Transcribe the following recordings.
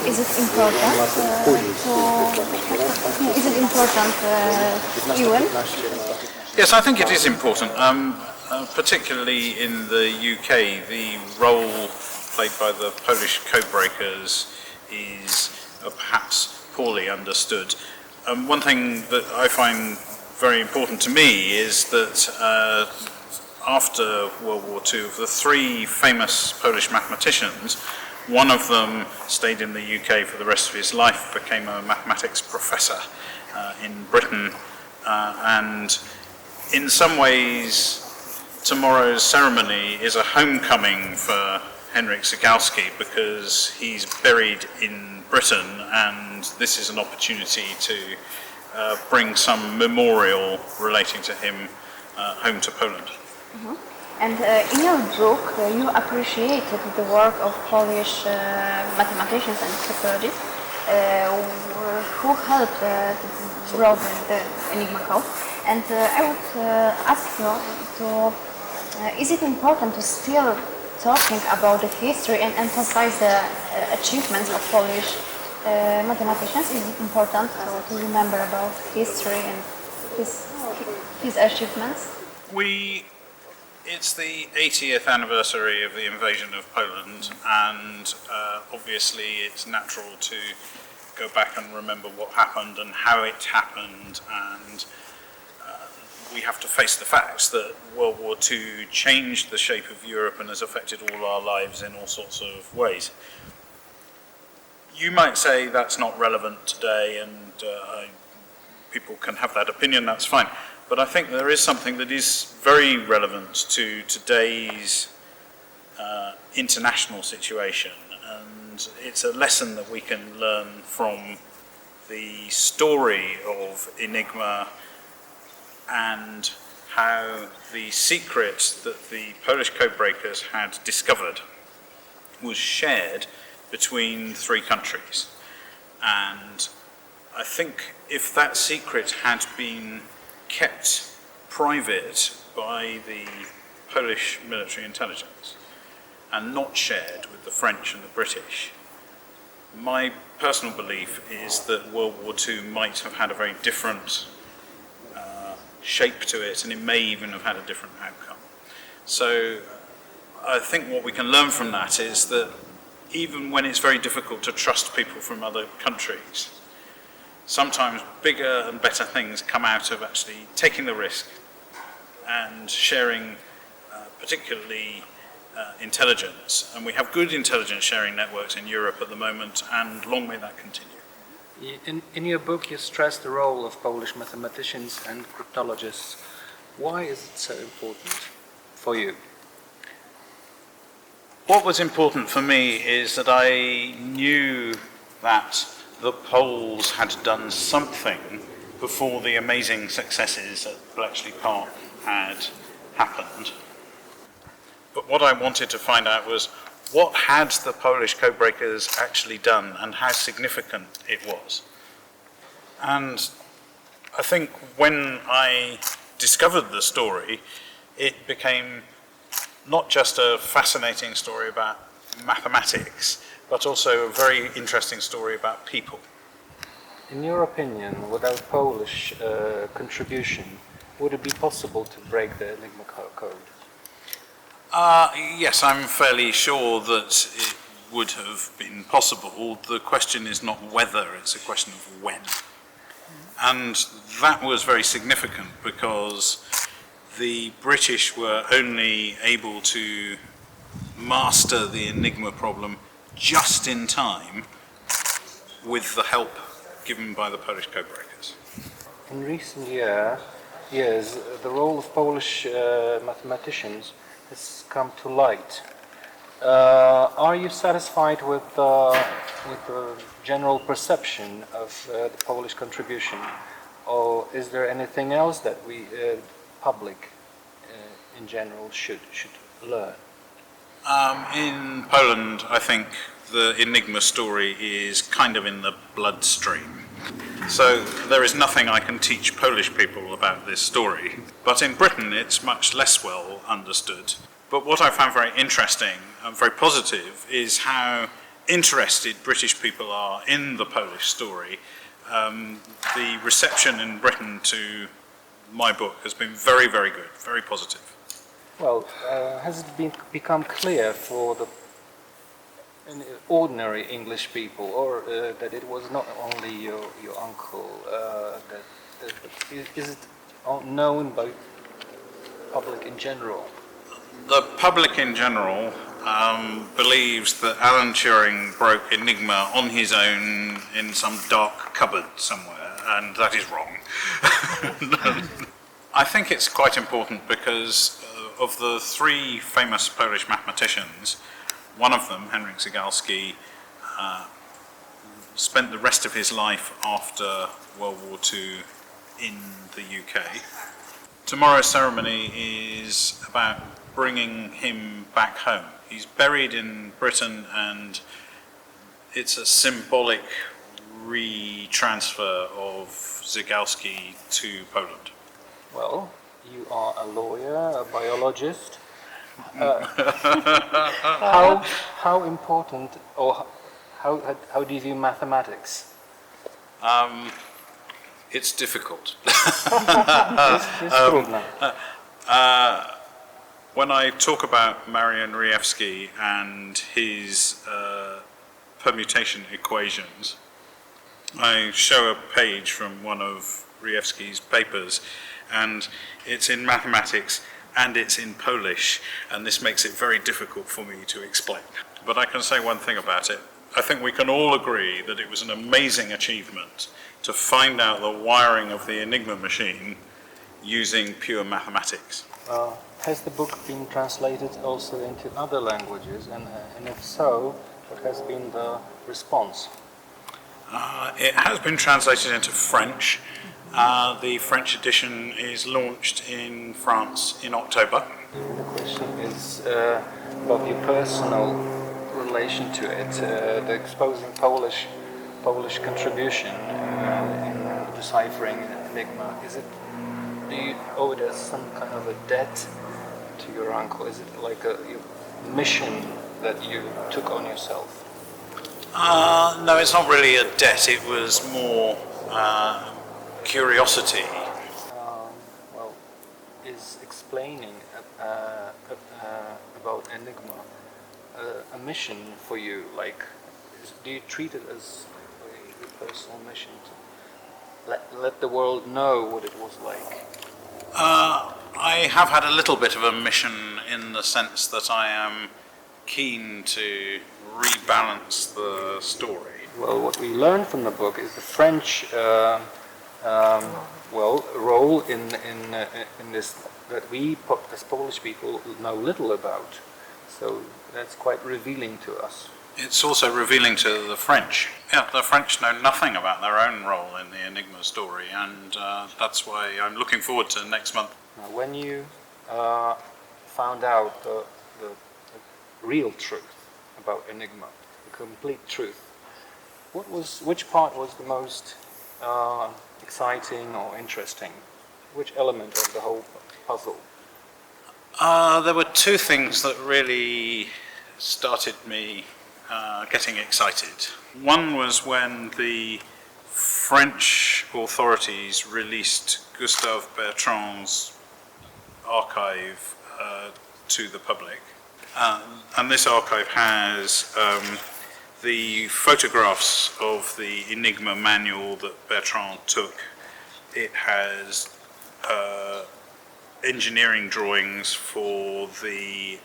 is it important even? Yes, I think it is important, particularly in the UK. The role played by the Polish Codebreakers is perhaps poorly understood. One thing that I find very important to me is that after World War II, of the three famous Polish mathematicians, one of them stayed in the UK for the rest of his life, became a mathematics professor in Britain, and in some ways tomorrow's ceremony is a homecoming for Henryk Zygalski because he's buried in Britain, and this is an opportunity to bring some memorial relating to him home to Poland. Mm-hmm. And in your book, you appreciated the work of Polish mathematicians and psychologists who helped wrote the Enigma code. And I would ask you, is it important to still talking about the history and emphasize the achievements of Polish mathematicians? Is it important to remember about history and his achievements? It's the 80th anniversary of the invasion of Poland, and obviously it's natural to go back and remember what happened and how it happened, and we have to face the facts that World War II changed the shape of Europe and has affected all our lives in all sorts of ways. You might say that's not relevant today, and people can have that opinion, that's fine. But I think there is something that is very relevant to today's international situation, and it's a lesson that we can learn from the story of Enigma and how the secret that the Polish Codebreakers had discovered was shared between three countries. And I think if that secret had been kept private by the Polish military intelligence and not shared with the French and the British, my personal belief is that World War II might have had a very different shape to it, and it may even have had a different outcome. So I think what we can learn from that is that even when it's very difficult to trust people from other countries, sometimes bigger and better things come out of actually taking the risk and sharing particularly intelligence. And we have good intelligence sharing networks in Europe at the moment, and long may that continue. In your book you stress the role of Polish mathematicians and cryptologists. Why is it so important for you? What was important for me is that I knew that the Poles had done something before the amazing successes at Bletchley Park had happened. But what I wanted to find out was, what had the Polish Codebreakers actually done and how significant it was? And I think when I discovered the story, it became not just a fascinating story about mathematics, but also a very interesting story about people. In your opinion, without Polish contribution, would it be possible to break the Enigma code? Yes, I'm fairly sure that it would have been possible. The question is not whether, it's a question of when. And that was very significant because the British were only able to master the Enigma problem just in time with the help given by the Polish Codebreakers. In recent years, the role of Polish mathematicians has come to light. Are you satisfied with the general perception of the Polish contribution, or is there anything else that we, public in general, should learn? In Poland, I think the Enigma story is kind of in the bloodstream. So there is nothing I can teach Polish people about this story. But in Britain, it's much less well understood. But what I found very interesting and very positive is how interested British people are in the Polish story, the reception in Britain to my book has been very, very good, very positive. Well, has it become clear for the ordinary English people, or that it was not only your uncle, is it known by public in general? The public in general believes that Alan Turing broke Enigma on his own in some dark cupboard somewhere, and that is wrong. I think it's quite important because of the three famous Polish mathematicians, one of them, Henryk Zygalski, spent the rest of his life after World War II in the UK. Tomorrow's ceremony is about bringing him back home. He's buried in Britain, and it's a symbolic retransfer of Zygalski to Poland. Well, you are a lawyer, a biologist. How important, or how do you view mathematics? It's difficult. It's trudno. When I talk about Marian Rejewski and his permutation equations, I show a page from one of Rejewski's papers, and it's in mathematics and it's in Polish, and this makes it very difficult for me to explain. But I can say one thing about it. I think we can all agree that it was an amazing achievement to find out the wiring of the Enigma machine using pure mathematics. Has the book been translated also into other languages, and if so, what has been the response? It has been translated into French. The French edition is launched in France in October. The question is about your personal relation to it, the exposing Polish contribution in deciphering Enigma. Do you owe it as some kind of a debt to your uncle? Is it like a mission that you took on yourself? No, it's not really a debt. It was more curiosity. Well, is explaining about Enigma a mission for you? Like, do you treat it as a personal mission to let the world know what it was like? I have had a little bit of a mission in the sense that I am keen to rebalance the story. Well, what we learned from the book is the French role in this that we as Polish people know little about. So that's quite revealing to us. It's also revealing to the French. Yeah, the French know nothing about their own role in the Enigma story, and that's why I'm looking forward to next month. When you found out the real truth about Enigma, the complete truth, which part was the most exciting or interesting? Which element of the whole puzzle? There were two things that really started me getting excited. One was when the French authorities released Gustave Bertrand's archive to the public. And this archive has the photographs of the Enigma manual that Bertrand took. It has engineering drawings for the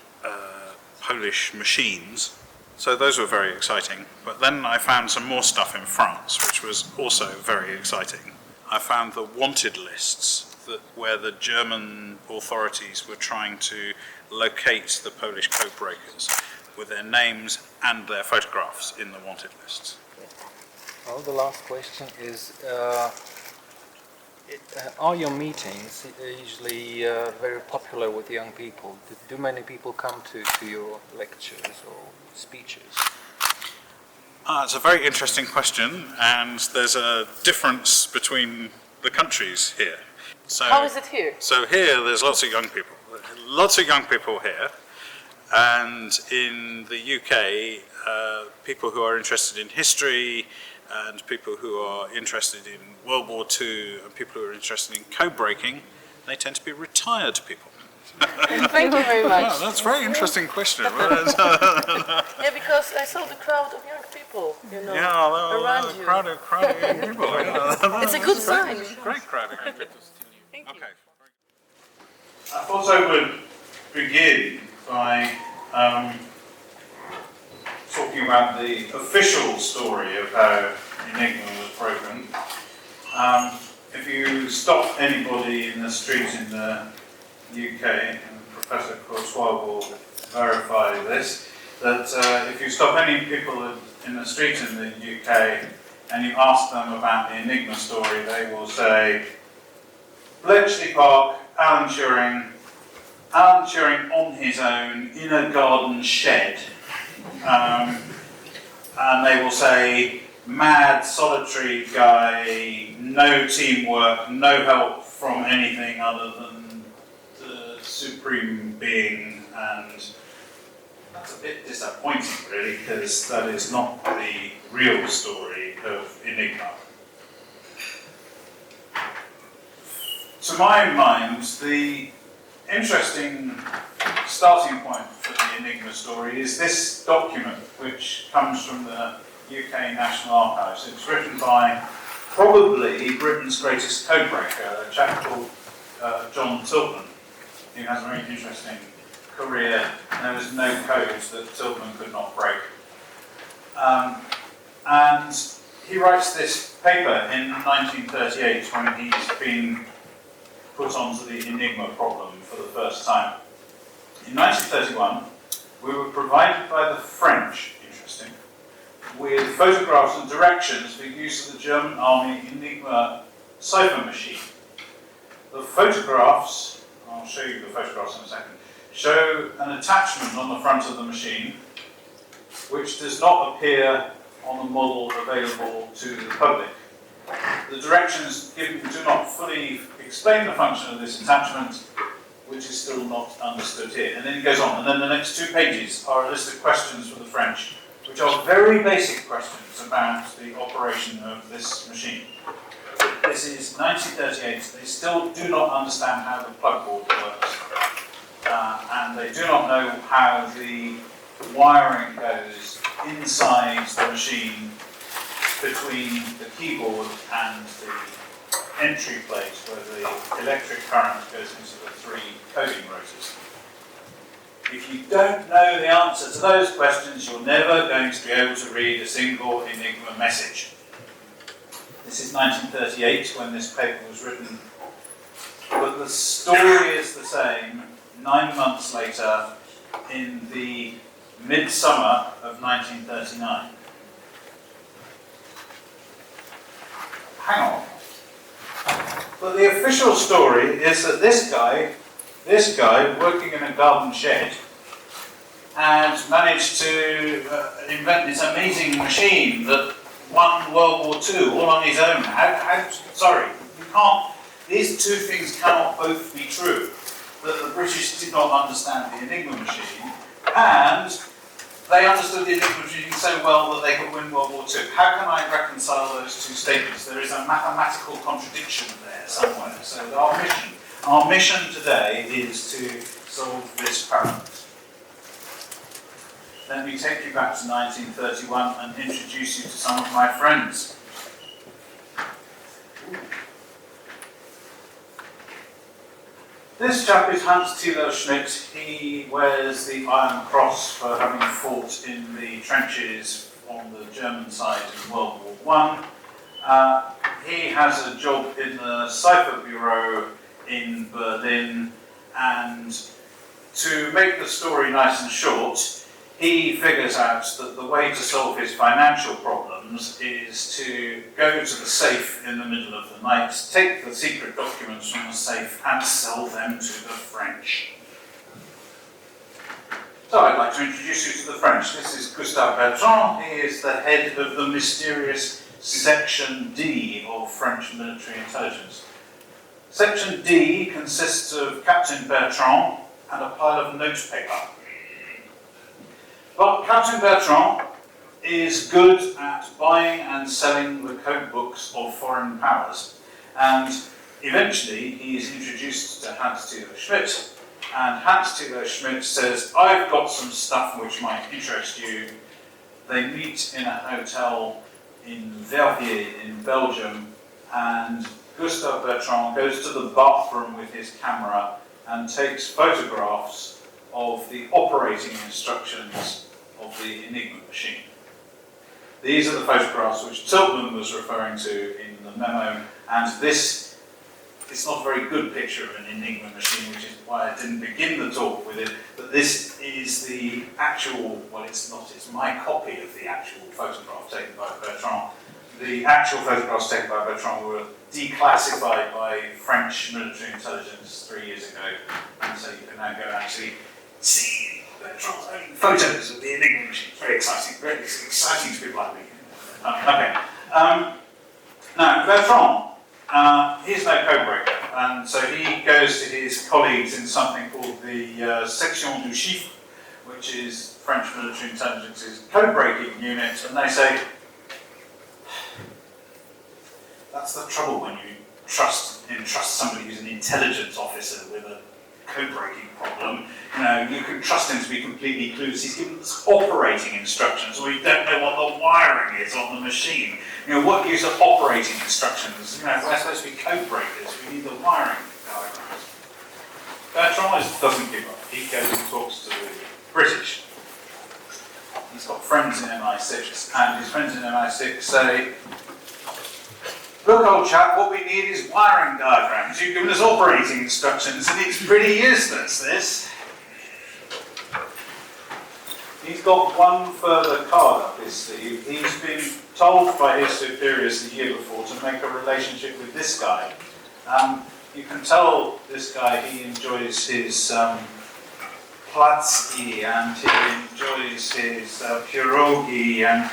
Polish machines. So those were very exciting. But then I found some more stuff in France, which was also very exciting. I found the wanted lists where the German authorities were trying to locate the Polish codebreakers with their names and their photographs in the wanted lists. Well, the last question is, are your meetings usually very popular with young people? Do many people come to your lectures or speeches? It's a very interesting question, and there's a difference between the countries here. So, how is it here? So here, there's lots of young people. Lots of young people here. And in the UK, people who are interested in history and people who are interested in World War II and people who are interested in code breaking, they tend to be retired people. Thank you very much. Oh, that's a very interesting question. Yeah, because I saw the crowd of young people, you know, around you. Crowd of young people. Yeah. It's a good sign. Great crowd of young people. Thank you. Okay. I thought I would begin by talking about the official story of how Enigma was broken. If you stop anybody in the street in the UK, and Professor Courtois will verify this, that if you stop any people in the street in the UK and you ask them about the Enigma story, they will say, Bletchley Park, Alan Turing on his own in a garden shed. And they will say, mad, solitary guy, no teamwork, no help from anything other than the supreme being, and that's a bit disappointing really, because that is not the real story of Enigma. To my mind, the interesting starting point for the Enigma story is this document, which comes from the UK National Archives. It's written by probably Britain's greatest codebreaker, a chap called John Tilton, who has a very interesting career. There was no code that Tilton could not break. And he writes this paper in 1938 when he's been put onto the Enigma problem for the first time. In 1931, we were provided by the French, interesting, with photographs and directions for use of the German Army Enigma cipher machine. The photographs, I'll show you the photographs in a second, show an attachment on the front of the machine which does not appear on the model available to the public. The directions given do not fully explain the function of this attachment, which is still not understood here. And then he goes on, and then the next 2 pages are a list of questions for the French, which are very basic questions about the operation of this machine. This is 1938, they still do not understand how the plug board works. And they do not know how the wiring goes inside the machine between the keyboard and the entry plate where the electric current goes into the 3 coding rotors. If you don't know the answer to those questions, you're never going to be able to read a single Enigma message. This is 1938 when this paper was written, but the story is the same 9 months later in the midsummer of 1939. Hang on. But the official story is that this guy working in a garden shed had managed to invent this amazing machine that won World War II all on his own. Sorry, you can't, these 2 things cannot both be true. That the British did not understand the Enigma machine, and they understood the Enigma machine so well that they could win World War II. How can I reconcile those 2 statements? There is a mathematical contradiction there somewhere. So our mission today is to solve this problem. Let me take you back to 1931 and introduce you to some of my friends. This chap is Hans Thilo Schmidt. He wears the Iron Cross for having fought in the trenches on the German side in World War I. He has a job in the Cipher Bureau in Berlin, and to make the story nice and short, he figures out that the way to solve his financial problems is to go to the safe in the middle of the night, take the secret documents from the safe and sell them to the French. So I'd like to introduce you to the French. This is Gustave Bertrand. He is the head of the mysterious Section D of French military intelligence. Section D consists of Captain Bertrand and a pile of notepaper. But Captain Bertrand is good at buying and selling the code books of foreign powers. And eventually he is introduced to Hans Tilo Schmidt. And Hans Tilo Schmidt says, I've got some stuff which might interest you. They meet in a hotel in Verviers in Belgium, and Gustave Bertrand goes to the bathroom with his camera and takes photographs of the operating instructions of the Enigma machine. These are the photographs which Tiltman was referring to in the memo, and this is not a very good picture of an Enigma machine, which is why I didn't begin the talk with it, but this is the actual, well it's not, it's my copy of the actual photograph taken by Bertrand. The actual photographs taken by Bertrand were declassified by French military intelligence 3 years ago, and so you can now go and actually see Bertrand's own photos of the Enigma machine. Very exciting to people like me. Now, Bertrand, he's no codebreaker, and so he goes to his colleagues in something called the Section du Chiffre, which is French military intelligence's code-breaking unit, and they say, that's the trouble when you entrust somebody who's an intelligence officer with a code-breaking problem. You know, you can trust him to be completely clueless. He's given us operating instructions, or you don't know what the wiring is on the machine. You know, what use of operating instructions? You know, we're supposed to be code breakers. We need the wiring diagrams. Bertrand doesn't give up. He goes and talks to the British. He's got friends in MI6, and his friends in MI6 say, look, old chap, what we need is wiring diagrams. You've given us operating instructions, and it's pretty useless, this. He's got one further card up his sleeve. He's been told by his superiors the year before to make a relationship with this guy. You can tell this guy, he enjoys his platsky, and he enjoys his pierogi, and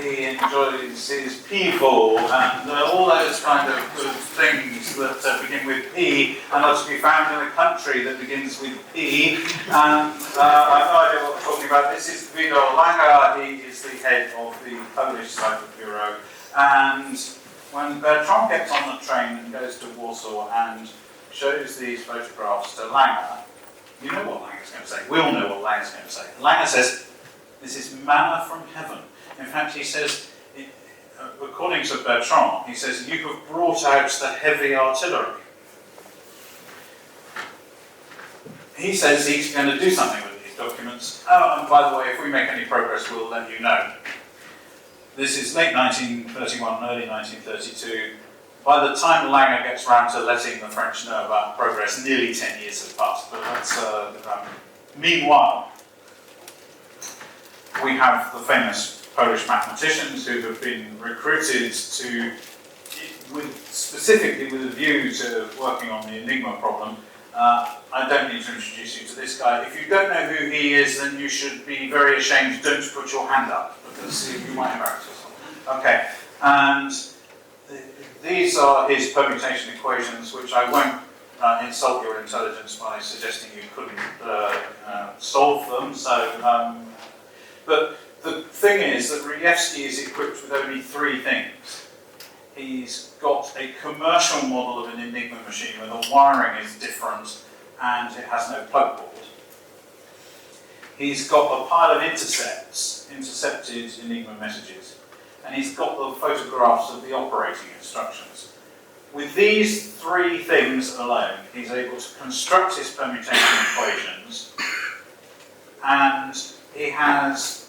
he enjoys his pivot, and all those kind of good things that begin with P and are to be found in a country that begins with P. And I have no idea what we're talking about. This is Guido Langer. He is the head of the Polish Cyber Bureau. And when Bertrand gets on the train and goes to Warsaw and shows these photographs to Langer, you know what Langer's going to say. We all know what Langer's going to say. Langer says, this is manna from heaven. In fact, he says, according to Bertrand, he says, you have brought out the heavy artillery. He says he's going to do something with these documents. Oh, and by the way, if we make any progress, we'll let you know. This is late 1931, early 1932. By the time Langer gets round to letting the French know about progress, nearly 10 years have passed. But that's, meanwhile, we have the famous Polish mathematicians who have been recruited to, specifically with a view to working on the Enigma problem. I don't need to introduce you to this guy. If you don't know who he is, then you should be very ashamed. Don't put your hand up, because you might embarrass yourself. Okay, and these are his permutation equations, which I won't insult your intelligence by suggesting you couldn't solve them. So, but the thing is that Rejewski is equipped with only 3 things. He's got a commercial model of an Enigma machine where the wiring is different and it has no plug board. He's got a pile of intercepted Enigma messages, and he's got the photographs of the operating instructions. With these 3 things alone, he's able to construct his permutation equations, and he has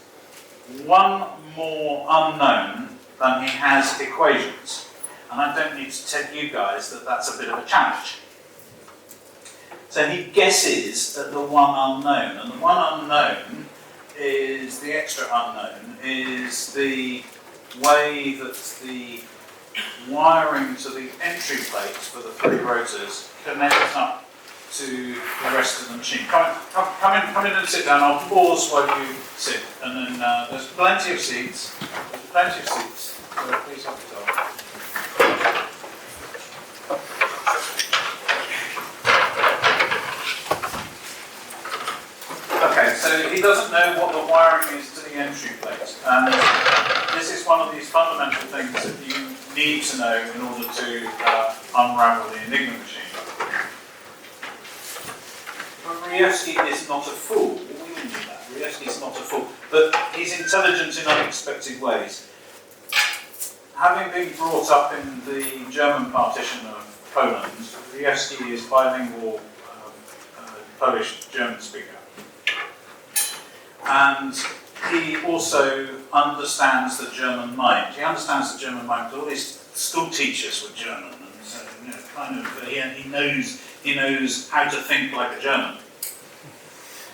one more unknown than he has equations. And I don't need to tell you guys that that's a bit of a challenge. So he guesses at the one unknown, and the one unknown is the extra unknown, is the way that the wiring to the entry plates for the 3 rotors connects up to the rest of the machine. Come in and sit down. I'll pause while you sit, and then there's plenty of seats. So please help yourself. Okay, so so he doesn't know what the wiring is to the entry plate. And this is one of these fundamental things that you need to know in order to unravel the Enigma machine. But Rejewski is not a fool. We all knew that. Rejewski is not a fool. But he's intelligent in unexpected ways. Having been brought up in the German partition of Poland, Rejewski is bilingual Polish-German speaker. And he also understands the German mind. He understands the German mind because all his school teachers were German, and so he knows how to think like a German.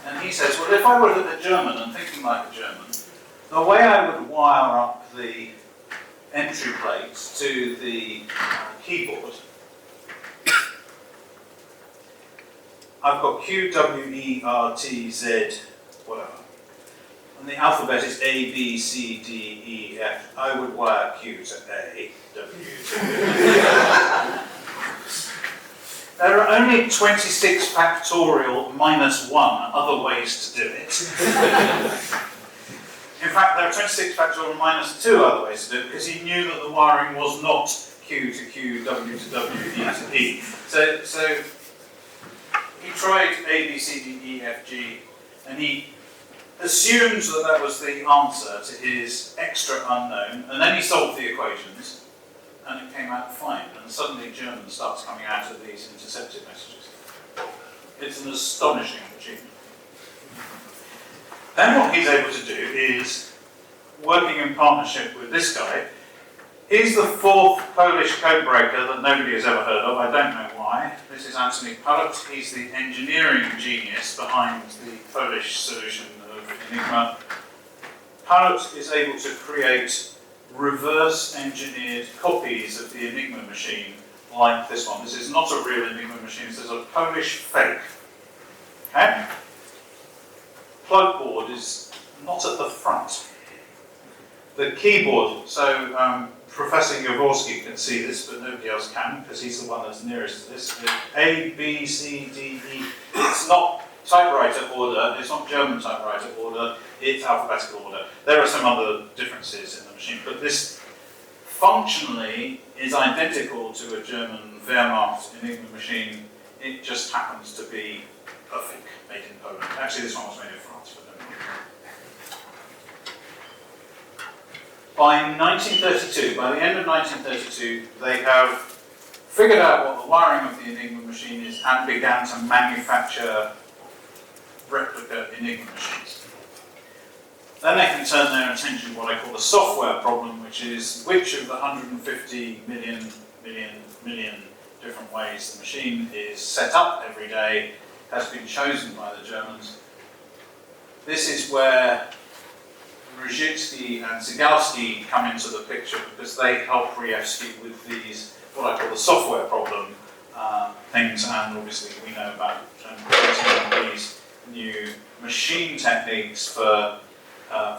And he says, well, if I were a German and thinking like a German, the way I would wire up the entry plates to the keyboard, I've got Q, W, E, R, T, Z, whatever. And the alphabet is A, B, C, D, E, F. I would wire Q to A, W to There are only 26 factorial minus 1 other ways to do it. In fact, there are 26 factorial minus 2 other ways to do it because he knew that the wiring was not Q to Q, W to W, E to E. So he tried A, B, C, D, E, F, G, and he assumes that that was the answer to his extra unknown, and then he solved the equations, and it came out fine, and suddenly German starts coming out of these intercepted messages. It's an astonishing achievement. Then what he's able to do is, working in partnership with this guy, he's the fourth Polish codebreaker that nobody has ever heard of. I don't know why. This is Antony Parrot. He's the engineering genius behind the Polish solution of Enigma. Parrot is able to create reverse-engineered copies of the Enigma machine like this one. This is not a real Enigma machine. This is a Polish fake. Okay? Plug board is not at the front. The keyboard, so Professor Jaworski can see this, but nobody else can, because he's the one that's nearest to this. A, B, C, D, E. It's not typewriter order, it's not German typewriter order, it's alphabetical order. There are some other differences in the machine, but this functionally is identical to a German Wehrmacht Enigma machine. It just happens to be a fake made in Poland. Actually, this one was made in France, but no. By 1932, by the end of 1932, they have figured out what the wiring of the Enigma machine is and began to manufacture replica Enigma machines. Then they can turn their attention to what I call the software problem, which is which of the 150 million different ways the machine is set up every day has been chosen by the Germans. This is where Rejewski and Zygalski come into the picture because they help Rejewski with these, what I call the software problem things, and obviously we know about these new machine techniques for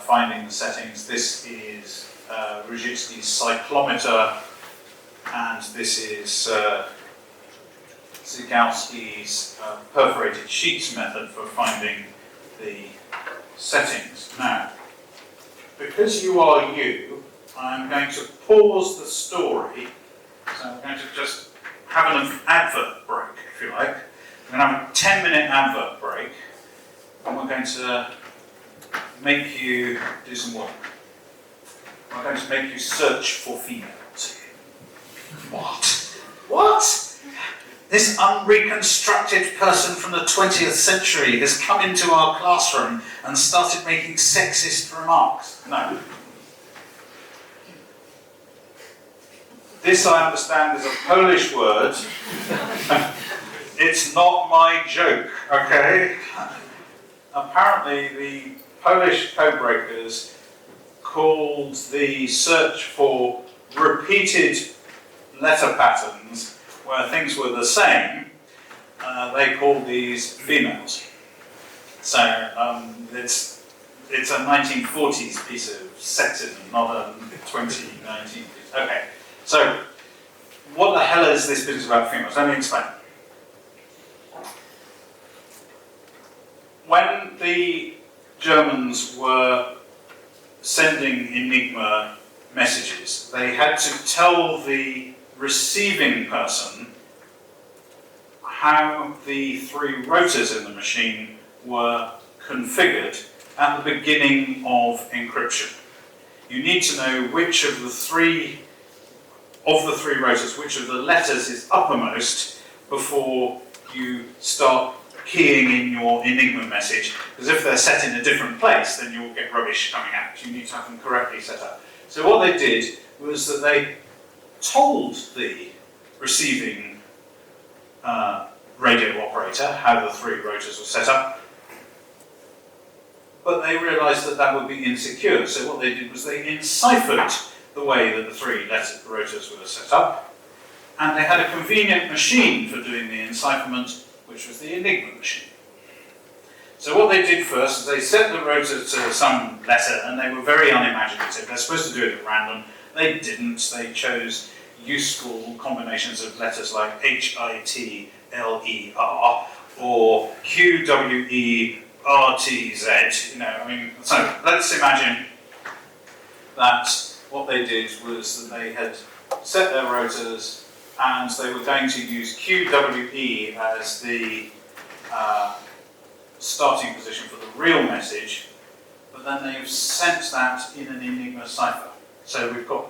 finding the settings. This is Rejewski's cyclometer, and this is Zygalski's perforated sheets method for finding the settings. Now, because you are you, I'm going to pause the story. So I'm going to just have an advert break, if you like. We're going to have a 10-minute advert break, and we're going to make you do some work. We're going to make you search for females. What? What? This unreconstructed person from the 20th century has come into our classroom and started making sexist remarks. No. This, I understand, is a Polish word. It's not my joke, okay? Apparently, the Polish codebreakers called the search for repeated letter patterns where things were the same, they called these females. So it's a 1940s piece of sexism, not a 2019 piece. Okay, so what the hell is this business about females? Let me explain. When the Germans were sending Enigma messages, they had to tell the receiving person how the three rotors in the machine were configured at the beginning of encryption. You need to know which of the three rotors, which of the letters is uppermost before you start keying in your Enigma message, because if they're set in a different place, then you'll get rubbish coming out. You need to have them correctly set up. So what they did was that they told the receiving radio operator how the three rotors were set up, but they realised that that would be insecure. So what they did was they enciphered the way that the three rotors were set up, and they had a convenient machine for doing the encipherment, which was the Enigma machine. So what they did first is they set the rotor to some letter, and they were very unimaginative. They're supposed to do it at random. They didn't. They chose useful combinations of letters like HITLER or QWERTZ. So let's imagine that what they did was that they had set their rotors and they were going to use QWE as the starting position for the real message, but then they've sent that in an Enigma cipher. So we've got,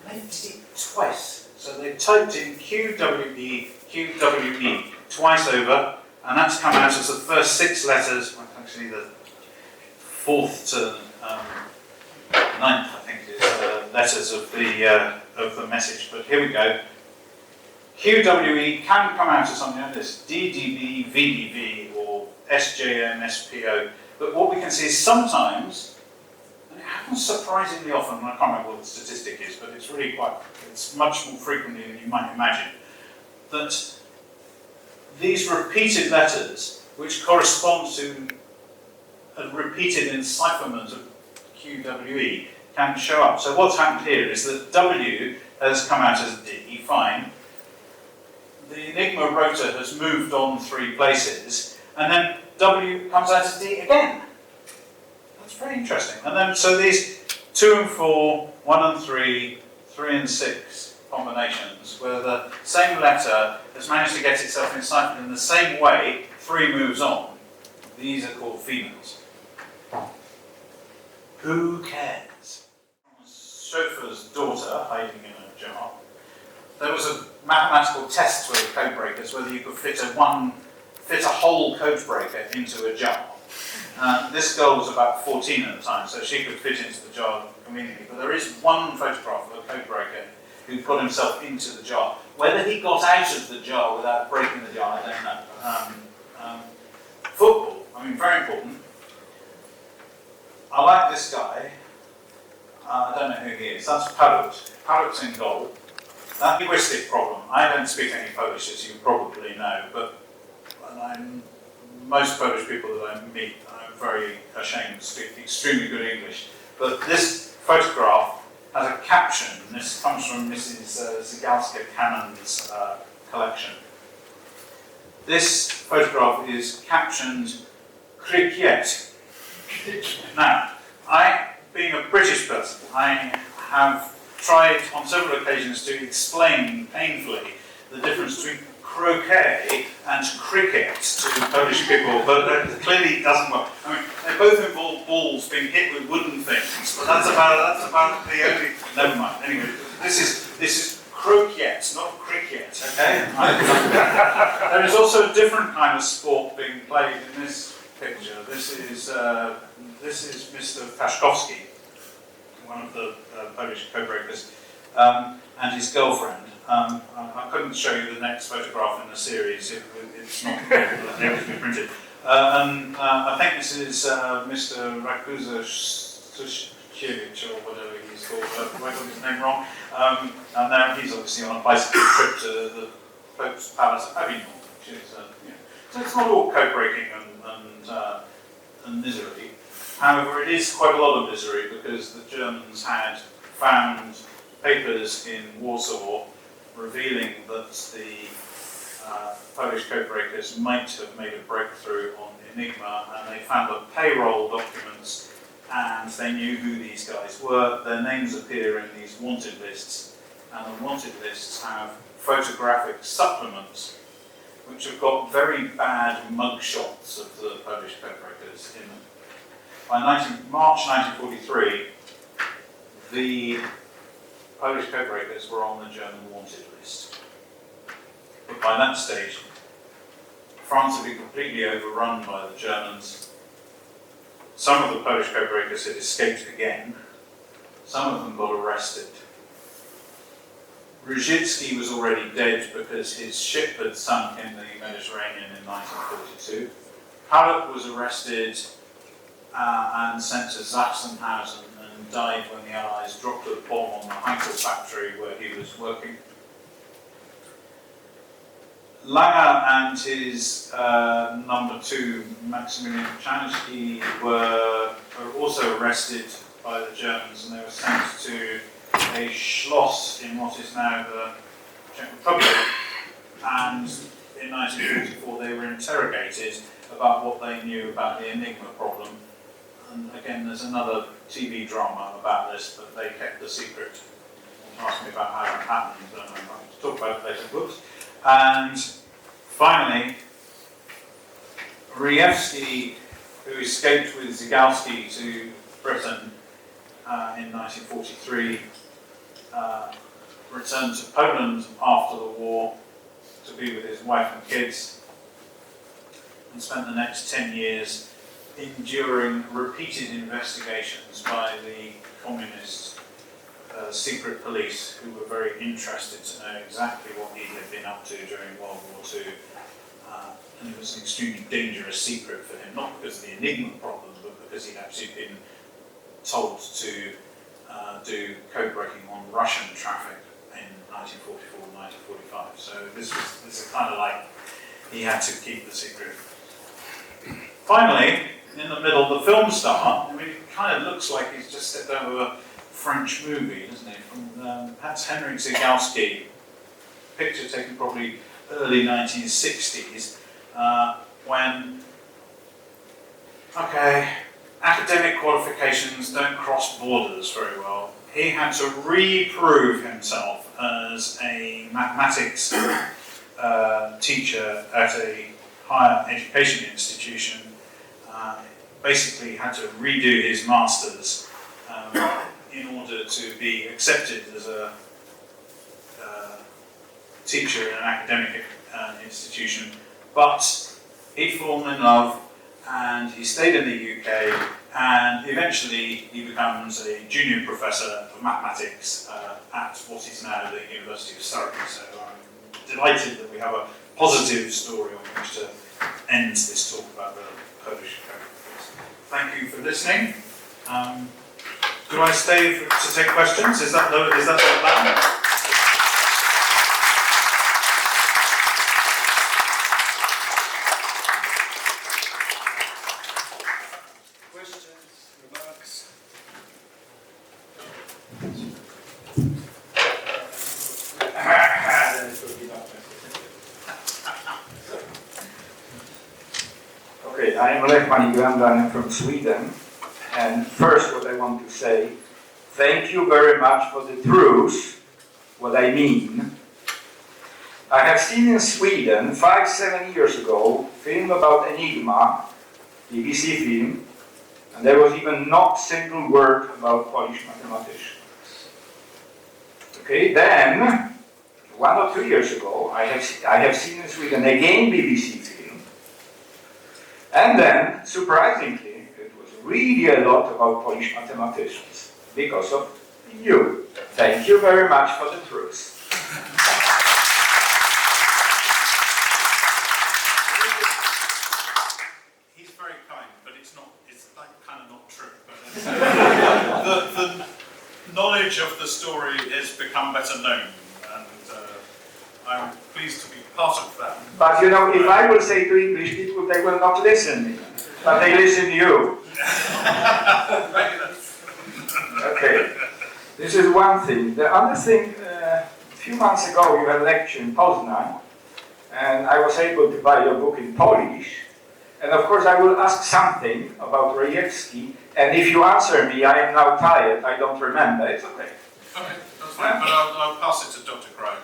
they did it twice. So they typed in QWE, QWE twice over, and that's come out as the first 6 letters, well, actually the 4th to 9th, I think it is, letters of the message. But here we go. QWE can come out as something like this, DDB, VDV, or SJM, SPO. But what we can see is sometimes, and it happens surprisingly often, and I can't remember what the statistic is, but it's much more frequently than you might imagine, that these repeated letters, which correspond to a repeated encipherment of QWE, can show up. So what's happened here is that W has come out as D, fine. The Enigma rotor has moved on 3 places, and then W comes out as D again. That's very interesting. And then, so these 2 and 4, 1 and 3, 3 and 6 combinations, where the same letter has managed to get itself enciphered in the same way, 3 moves on, these are called females. Who cares? Chauffeur's daughter hiding in a jar. There was a mathematical test with the codebreakers whether you could fit a whole codebreaker into a jar. This girl was about 14 at the time, so she could fit into the jar conveniently. But there is one photograph of a codebreaker who put himself into the jar. Whether he got out of the jar without breaking the jar, I don't know. Football, very important. I like this guy. I don't know who he is. That's Palut. Palut's in goal. That linguistic problem. I don't speak any Polish, as you probably know, but most Polish people that I meet, I'm very ashamed to speak extremely good English. But this photograph has a caption. This comes from Mrs. Zygalska-Cannon's collection. This photograph is captioned Krykiet. Now, being a British person, I have tried on several occasions to explain painfully the difference between croquet and cricket to Polish people, but it clearly doesn't work. They both involve balls being hit with wooden things, but that's about the only. Never mind. Anyway, this is croquet, not cricket. Okay. There is also a different kind of sport being played in this picture. This is Mr. Paszkowski, one of the Polish codebreakers, and his girlfriend. I couldn't show you the next photograph in the series, it's not able to be printed. I think this is Mr. Rakuzashevich, or whatever he's called, have I got his name wrong? And now he's obviously on a bicycle trip to the Pope's Palace of Avignon, which is, so it's not all code-breaking and misery. However, it is quite a lot of misery because the Germans had found papers in Warsaw revealing that the Polish codebreakers might have made a breakthrough on Enigma, and they found the payroll documents, and they knew who these guys were. Their names appear in these wanted lists, and the wanted lists have photographic supplements which have got very bad mugshots of the Polish codebreakers in them. By March 1943, the Polish codebreakers were on the German wanted list. But by that stage, France had been completely overrun by the Germans. Some of the Polish codebreakers had escaped again. Some of them got arrested. Ruzhitsky was already dead because his ship had sunk in the Mediterranean in 1942. Halleck was arrested and sent to Sachsenhausen and died when the Allies dropped a bomb on the Heinkel factory where he was working. Langer and his number 2, Maximilian Chansky, were also arrested by the Germans, and they were sent to a Schloss in what is now the Czech Republic. And in 1944 they were interrogated about what they knew about the Enigma problem. And again, there's another TV drama about this, but they kept the secret. Asked me about how it happened, and I'll talk about it later. Whoops. And finally, Rejewski, who escaped with Zygalski to Britain in 1943, returned to Poland after the war to be with his wife and kids, and spent the next 10 years enduring repeated investigations by the communist secret police, who were very interested to know exactly what he had been up to during World War II. And it was an extremely dangerous secret for him, not because of the Enigma problem, but because he'd actually been told to do code breaking on Russian traffic in 1944 and 1945. So this is kind of like he had to keep the secret. Finally, in the middle, the film star. I mean, it kind of looks like he's just stepped out of a French movie, doesn't he? From that's Henryk Zygalski. Picture taken probably early 1960s, when, academic qualifications don't cross borders very well. He had to reprove himself as a mathematics teacher at a higher education institution. Basically had to redo his masters in order to be accepted as a teacher in an academic institution. But he'd fallen in love, and he stayed in the UK, and eventually he becomes a junior professor of mathematics at what is now the University of Surrey. So I'm delighted that we have a positive story on which to end this talk about the Polish codebreakers. Thank you for listening. Do I stay to take questions? Is that the plan? I'm from Sweden, and first what I want to say, thank you very much for the truth, what I mean. I have seen in Sweden 5-7 years ago film about Enigma, BBC film, and there was even not a single word about Polish mathematicians. Okay, then 1 or 2 years ago I have seen in Sweden again BBC film. And then, surprisingly, it was really a lot about Polish mathematicians, because of you. Thank you very much for the truth. He's very kind, but it's like kind of not true. But the knowledge of the story has become better known, and I'm pleased to be part of that. But you know, if I will say to English people, they will not listen, but they listen to you. Okay, this is one thing. The other thing, a few months ago you had a lecture in Poznan, and I was able to buy your book in Polish. And of course, I will ask something about Rejewski, and if you answer me, I am now tired, I don't remember, it's okay. Okay, that's fine, but I'll pass it to Dr. Craig.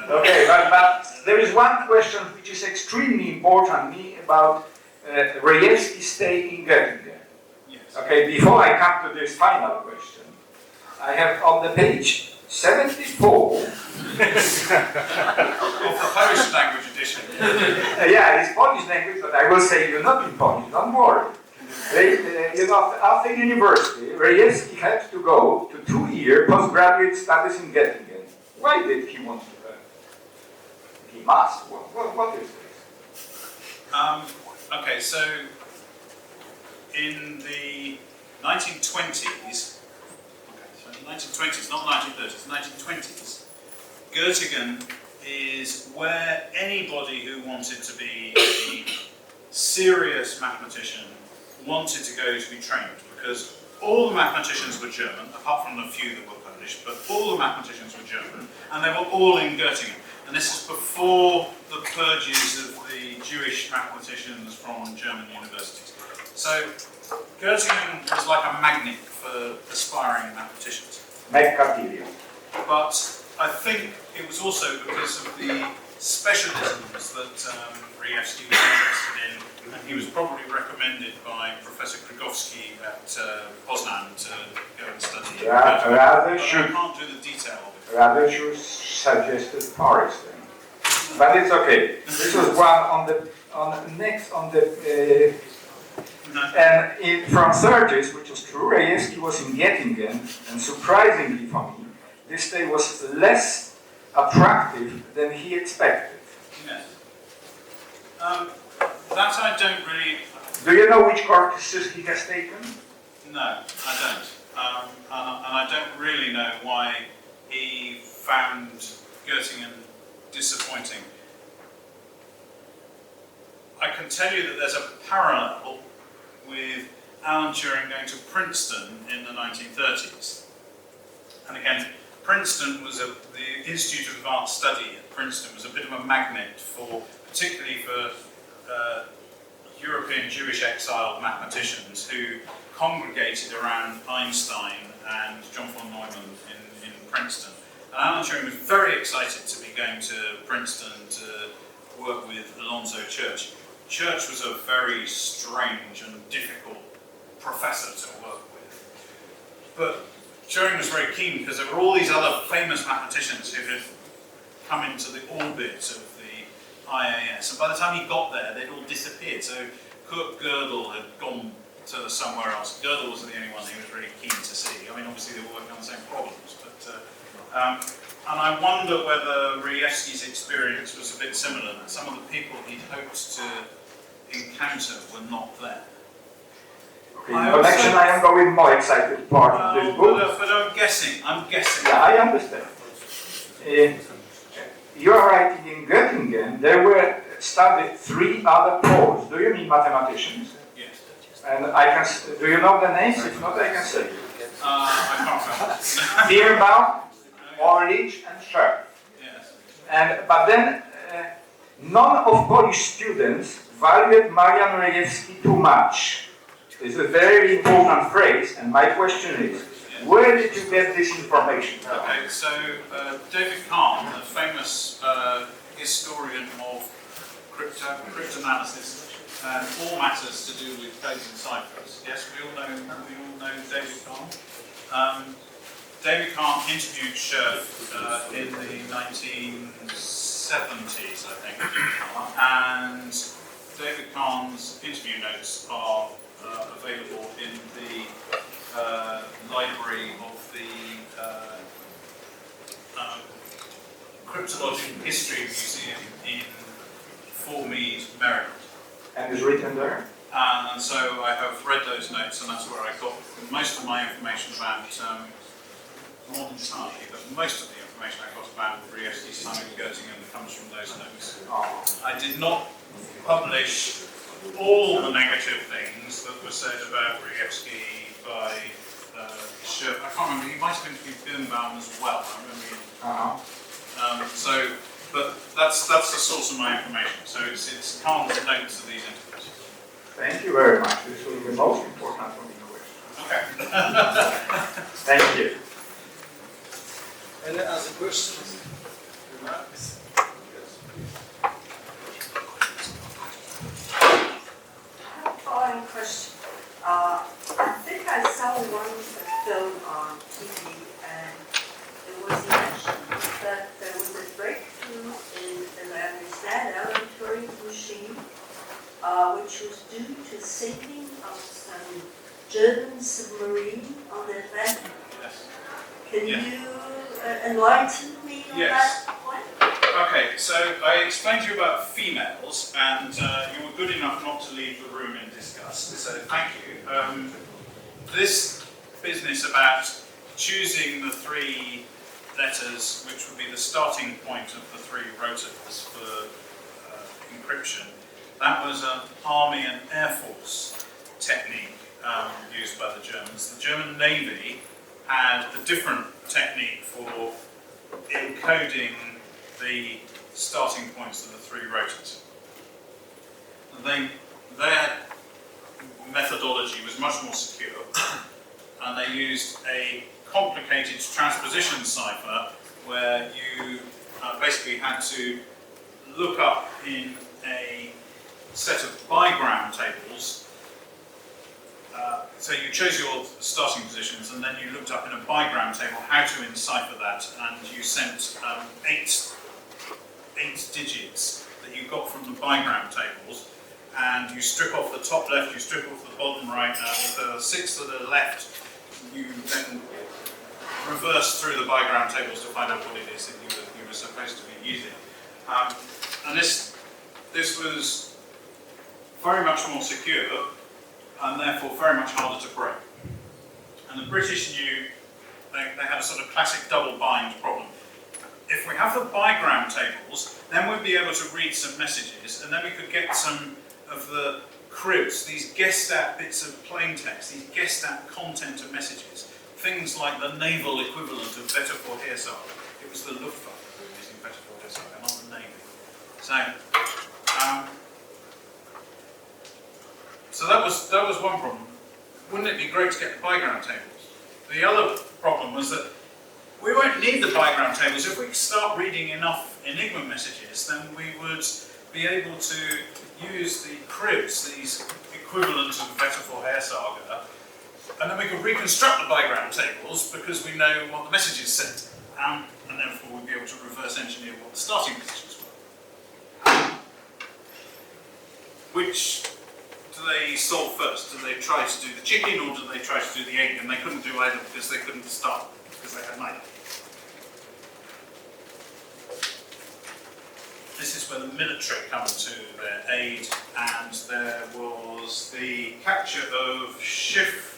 Okay, but there is one question which is extremely important to me about Rejewski's stay in Göttingen. Yes. Okay, before I come to this final question, I have on the page 74 Of the Polish language edition. yeah, it's Polish language, but I will say you not in Polish, don't worry. After university, Rejewski had to go to 2-year postgraduate studies in Göttingen. Why did he want to learn? He must. What is this? Okay, so in the 1920s, so in the 1920s, not 1930s, 1920s, Göttingen is where anybody who wanted to be a serious mathematician wanted to go to be trained, because all the mathematicians were German, apart from the few that were Polish, but all the mathematicians were German, and they were all in Göttingen. And this is before the purges of the Jewish mathematicians from German universities. So Göttingen was like a magnet for aspiring mathematicians. Mercatilia. But I think it was also because of the specialisms that Rejewski was interested in, and he was probably recommended by Professor Kragowski at Poznan to go and study. Rather I should can't do the detail of it. rather should suggested Paris then. But it's okay. This was one on the and from 30s, which was true, Rejewski was in Göttingen, and surprisingly for me, this day was less attractive than he expected. Yes. That I don't really. Do you know which courses he has taken? No, I don't. And I don't really know why he found Göttingen disappointing. I can tell you that there's a parallel with Alan Turing going to Princeton in the 1930s. And again, Princeton was the Institute of Advanced Study at Princeton was a bit of a magnet for, particularly for European Jewish exiled mathematicians who congregated around Einstein and John von Neumann in Princeton. And Alan Turing was very excited to be going to Princeton to work with Alonzo Church. Church was a very strange and difficult professor to work with. But Turing was very keen because there were all these other famous mathematicians who had come into the orbit of the IAS. And by the time he got there, they'd all disappeared. So Kurt Gödel had gone to somewhere else. Gödel wasn't the only one he was really keen to see. I mean, obviously they were working on the same problems. And I wonder whether Rejewski's experience was a bit similar. That some of the people he'd hoped to encounter were not there. Okay, in connection, I am going more excited part of this book. But I'm guessing. Yeah, I understand. You are writing in Göttingen, there were studied 3 other Poles. Do you mean mathematicians? Yes. And I can. Do you know the names? If not, I can say you. I can't remember. Birnbaum, Orlich, and Scherf. Yes. But then, none of Polish students valued Marian Rejewski too much. It's a very important phrase, and my question is, where did you get this information from? Okay, so David Kahn, a famous historian of cryptanalysis and all matters to do with codes and ciphers. Yes, we all know David Kahn. David Kahn interviewed Scherf in the 1970s, I think, and David Kahn's interview notes are available in the library of the Cryptological History Museum in Mead, Maryland. And it's written there? And so I have read those notes, and that's where I got most of my information about more than entirely, but most of the information I got about Rejewski's time in Göttingen comes from those notes. I did not publish all the negative things that were said about Rejewski by Scherf. I can't remember, he might have interviewed Birnbaum as well. I remember him. So But that's the source of my information. So it's Carl's notes of these interviews. Thank you very much. This was the most important for me question. Okay. Thank you. Any other questions? Remarks? Following question. I think I saw one film on TV, and it was mentioned that there was a breakthrough in, as I understand, Alan Turing machine, which was due to sinking of some German submarine on the Atlantic. Yes. Can Yeah. you enlighten me on Yes. that point? Okay, so I explained to you about females, and you were good enough not to leave the room in disgust, so thank you. This business about choosing the three letters, which would be the starting point of the three rotors for encryption, that was an Army and Air Force technique used by the Germans. The German Navy had a different technique for encoding the starting points of the three rotors. Their methodology was much more secure, and they used a complicated transposition cipher where you basically had to look up in a set of bigram tables. So you chose your starting positions, and then you looked up in a bigram table how to encipher that, and you sent eight digits that you got from the bigram tables, and you strip off the top left, you strip off the bottom right, and the six that are left, you then reverse through the bigram tables to find out what it is that you were supposed to be using. And this was very much more secure, and therefore very much harder to break. And the British knew they had a sort of classic double bind problem. If we have the bigram tables, then we'd be able to read some messages, and then we could get some of the cribs, these guessed at bits of plain text, these guessed at content of messages, things like the naval equivalent of Wette Vorhersage. It was the Luftwaffe who were using Wette Vorhersage, not the Navy. So that was one problem. Wouldn't it be great to get the bigram tables? The other problem was that we won't need the bigram tables. If we start reading enough Enigma messages, then we would be able to use the cribs, these equivalents of Wette Vorhersage, and then we could reconstruct the bigram tables because we know what the messages said, and therefore we'd be able to reverse engineer what the starting positions were. Which do they solve first? Do they try to do the chicken, or do they try to do the egg? And they couldn't do either because they couldn't start, because they had neither. This is where the military come to their aid, and there was the capture of Schiff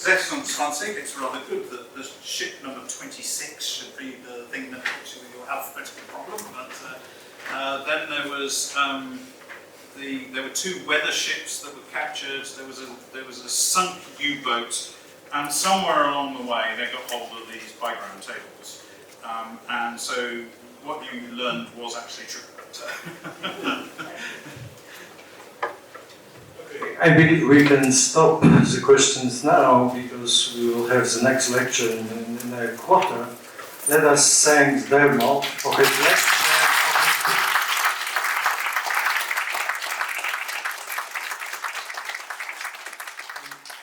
26. It's rather good that the ship number 26 should be the thing that helps you with your alphabetical problem. But then there was there were two weather ships that were captured. There was a sunk U-boat, and somewhere along the way they got hold of these bigram tables, and so what you learned was actually true. Okay, I believe we can stop the questions now because we will have the next lecture in a quarter. Let us thank Dermot for his lecture.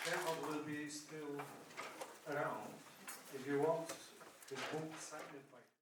Dermot will be still around if you want his book signed by